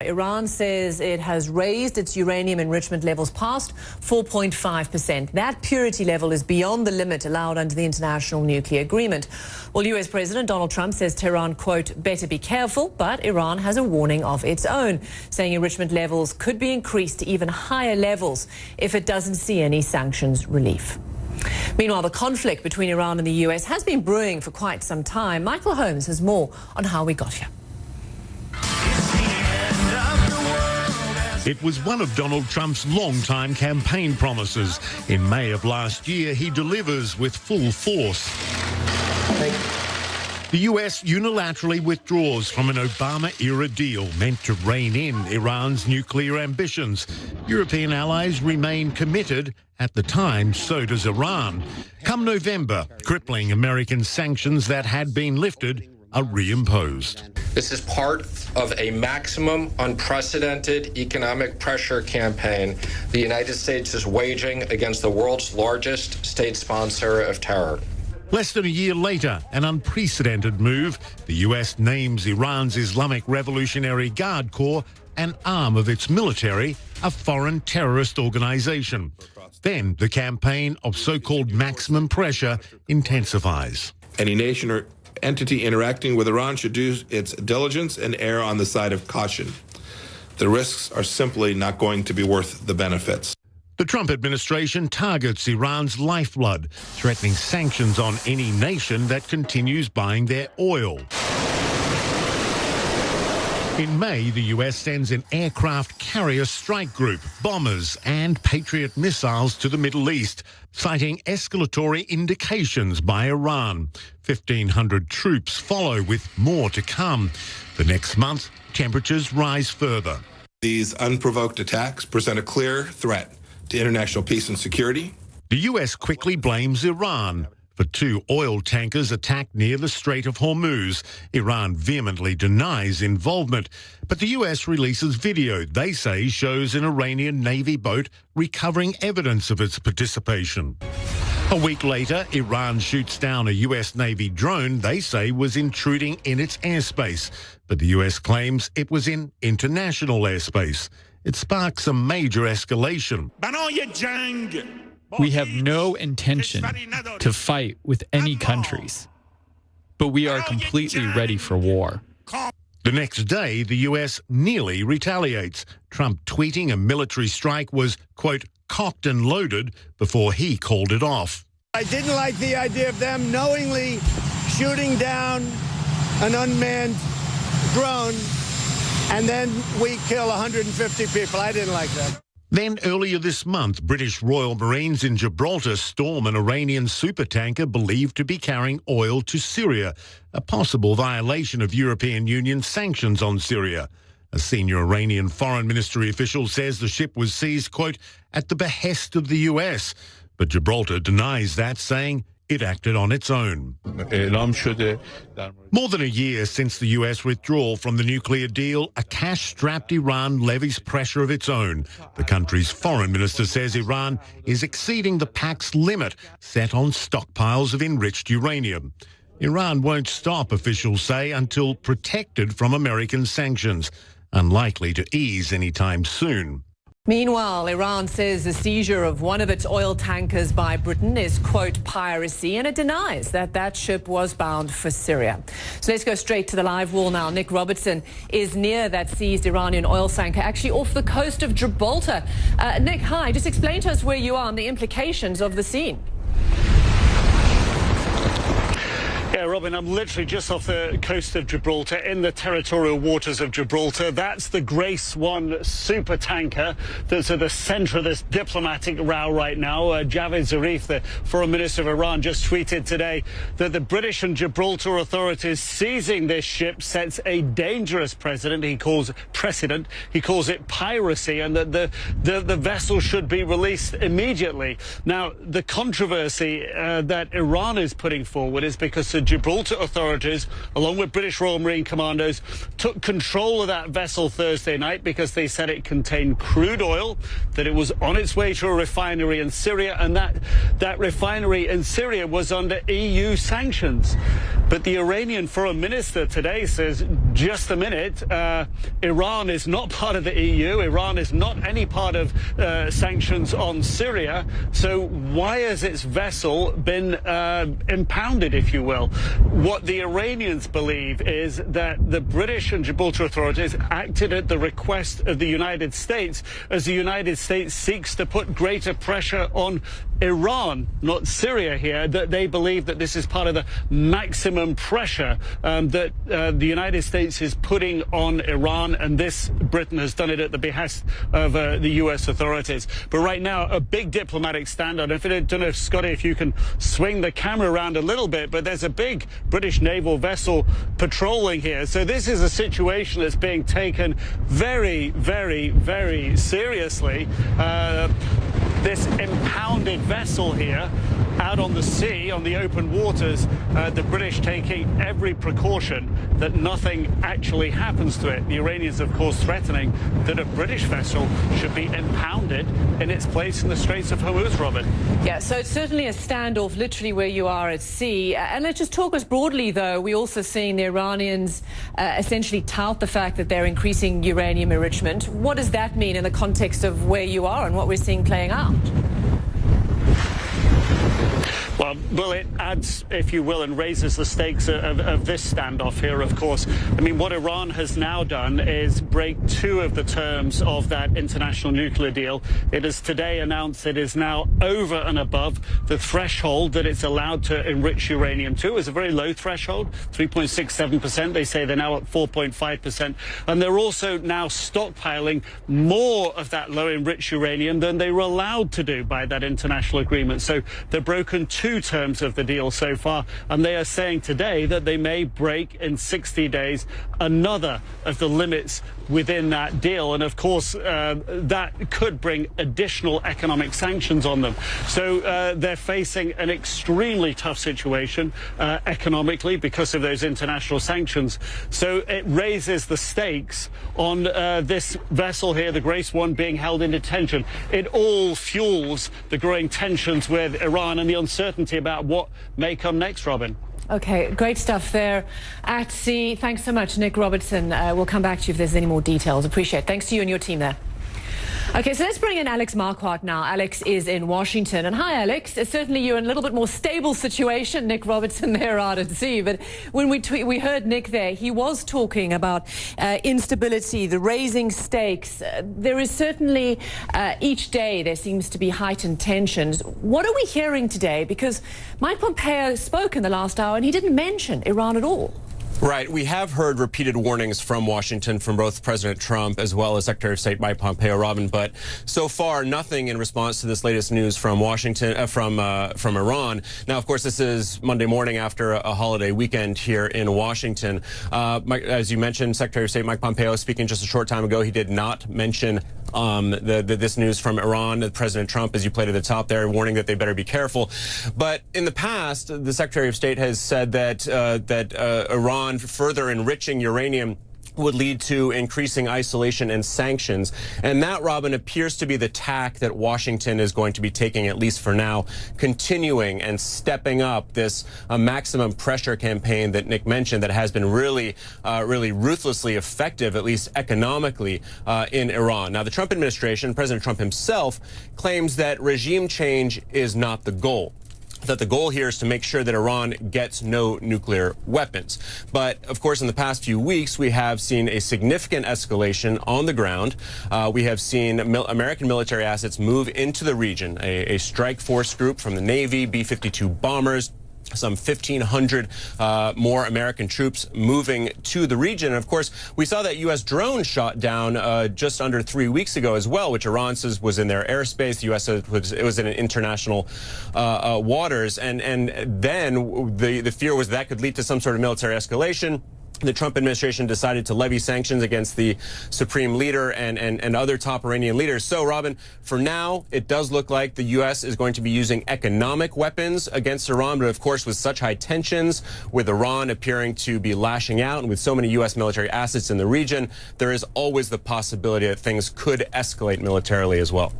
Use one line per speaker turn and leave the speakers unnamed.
Iran says it has raised its uranium enrichment levels past 4.5%. That purity level is beyond the limit allowed under the International Nuclear Agreement. Well, US President Donald Trump says Tehran, quote, better be careful, but Iran has a warning of its own, saying enrichment levels could be increased to even higher levels if it doesn't see any sanctions relief. Meanwhile, the conflict between Iran and the US has been brewing for quite some time. Michael Holmes has more on how we got here.
It was one of Donald Trump's long-time campaign promises. In May of last year, he delivers with full force. The US unilaterally withdraws from an Obama-era deal meant to rein in Iran's nuclear ambitions. European allies remain committed. At the time, so does Iran. Come November, crippling American sanctions that had been lifted are reimposed.
This is part of a maximum unprecedented economic pressure campaign the United States is waging against the world's largest state sponsor of terror.
Less than a year later, an unprecedented move. The US names Iran's Islamic Revolutionary Guard Corps, an arm of its military, a foreign terrorist organization. Then the campaign of so-called maximum pressure intensifies.
Any nation or entity interacting with Iran should do its diligence and err on the side of caution. The risks are simply not going to be worth the benefits.
The Trump administration targets Iran's lifeblood, threatening sanctions on any nation that continues buying their oil. In May, the US sends an aircraft carrier strike group, bombers and Patriot missiles to the Middle East, citing escalatory indications by Iran. 1,500 troops follow, with more to come. The next month, temperatures rise further.
These unprovoked attacks present a clear threat to international peace and security.
The US quickly blames Iran for 2 oil tankers attacked near the Strait of Hormuz. Iran vehemently denies involvement, but the US releases video they say shows an Iranian Navy boat recovering evidence of its participation. A week later, Iran shoots down a US Navy drone they say was intruding in its airspace, but the US claims it was in international airspace. It sparks a major escalation.
We have no intention to fight with any countries, but we are completely ready for war.
The next day, the US nearly retaliates. Trump tweeting a military strike was, quote, cocked and loaded before he called it off.
I didn't like the idea of them knowingly shooting down an unmanned drone, and then we kill 150 people. I didn't like that.
Then earlier this month, British Royal Marines in Gibraltar storm an Iranian supertanker believed to be carrying oil to Syria, a possible violation of European Union sanctions on Syria. A senior Iranian foreign ministry official says the ship was seized, quote, at the behest of the US. But Gibraltar denies that, saying it acted on its own. More than a year since the US withdrawal from the nuclear deal, a cash-strapped Iran levies pressure of its own. The country's foreign minister says Iran is exceeding the pact's limit set on stockpiles of enriched uranium. Iran won't stop, officials say, until protected from American sanctions, unlikely to ease anytime soon.
Meanwhile, Iran says the seizure of one of its oil tankers by Britain is, quote, piracy, and it denies that that ship was bound for Syria. So let's go straight to the live wall now. Nick Robertson is near that seized Iranian oil tanker, actually off the coast of Gibraltar. Nick, hi. Just explain to us where you are and the implications of the scene.
Yeah, Robin, I'm literally just off the coast of Gibraltar, in the territorial waters of Gibraltar. That's the Grace 1 super tanker that's at the centre of this diplomatic row right now. Javad Zarif, the foreign minister of Iran, just tweeted today that the British and Gibraltar authorities seizing this ship sets a dangerous precedent. He calls it piracy, and that the vessel should be released immediately. Now, the controversy that Iran is putting forward is because the Gibraltar authorities, along with British Royal Marine commandos, took control of that vessel Thursday night because they said it contained crude oil, that it was on its way to a refinery in Syria, and that refinery in Syria was under EU sanctions. But the Iranian foreign minister today says just a minute, Iran is not part of the EU. Iran is not any part of sanctions on Syria. So why has its vessel been impounded, if you will? What the Iranians believe is that the British and Gibraltar authorities acted at the request of the United States as the United States seeks to put greater pressure on Iran, not Syria here, that they believe that this is part of the maximum pressure that the United States is putting on Iran, and this, Britain has done it at the behest of the U.S. authorities. But right now, a big diplomatic standoff. I don't know, Scotty, if you can swing the camera around a little bit, but there's a big British naval vessel patrolling here. So this is a situation that's being taken very, very, very seriously. This impounded vessel here out on the sea, on the open waters, the British taking every precaution that nothing actually happens to it. The Iranians, of course, threatening that a British vessel should be impounded in its place in the Straits of Hormuz, Robin.
Yeah, so it's certainly a standoff, literally where you are at sea. And let's just talk us broadly, though. We're also seeing the Iranians essentially tout the fact that they're increasing uranium enrichment. What does that mean in the context of where you are and what we're seeing playing out?
Well, it adds, if you will, and raises the stakes of this standoff here, of course. I mean, what Iran has now done is break two of the terms of that international nuclear deal. It has today announced it is now over and above the threshold that it's allowed to enrich uranium to. It was a very low threshold, 3.67%. They say they're now at 4.5%. And they're also now stockpiling more of that low enriched uranium than they were allowed to do by that international agreement. So they've broken two terms of the deal so far, and they are saying today that they may break in 60 days another of the limits within that deal. And of course, that could bring additional economic sanctions on them. So they're facing an extremely tough situation economically because of those international sanctions. So it raises the stakes on this vessel here, the Grace 1, being held in detention. It all fuels the growing tensions with Iran and the uncertainty about what may come next, Robin.
Okay, great stuff there at sea. Thanks so much, Nick Robertson. We'll come back to you if there's any more details. Appreciate it. Thanks to you and your team there. Okay, so let's bring in Alex Marquardt now. Alex is in Washington. And hi, Alex. Certainly you're in a little bit more stable situation. Nick Robertson there out at sea. But when we heard Nick there, he was talking about instability, the raising stakes. There is certainly each day there seems to be heightened tensions. What are we hearing today? Because Mike Pompeo spoke in the last hour and he didn't mention Iran at all.
Right. We have heard repeated warnings from Washington from both President Trump as well as Secretary of State Mike Pompeo, Robin. But so far, nothing in response to this latest news from Washington, from Iran. Now, of course, this is Monday morning after a holiday weekend here in Washington. As you mentioned, Secretary of State Mike Pompeo speaking just a short time ago, he did not mention this news from Iran. President Trump, as you played at the top there, warning that they better be careful. But in the past, the Secretary of State has said that Iran further enriching uranium would lead to increasing isolation and sanctions. And that, Robin, appears to be the tack that Washington is going to be taking, at least for now, continuing and stepping up this maximum pressure campaign that Nick mentioned that has been really ruthlessly effective, at least economically, in Iran. Now, the Trump administration, President Trump himself, claims that regime change is not the goal. That the goal here is to make sure that Iran gets no nuclear weapons. But, of course, in the past few weeks, we have seen a significant escalation on the ground. We have seen American military assets move into the region, a strike force group from the Navy, B-52 bombers, some 1,500 more American troops moving to the region. And of course, we saw that U.S. drone shot down just under 3 weeks ago as well, which Iran says was in their airspace. The U.S. said it was in international waters. And then the fear was that could lead to some sort of military escalation. The Trump administration decided to levy sanctions against the supreme leader and other top Iranian leaders. So, Robin, for now, it does look like the U.S. is going to be using economic weapons against Iran. But, of course, with such high tensions, with Iran appearing to be lashing out, and with so many U.S. military assets in the region, there is always the possibility that things could escalate militarily as well.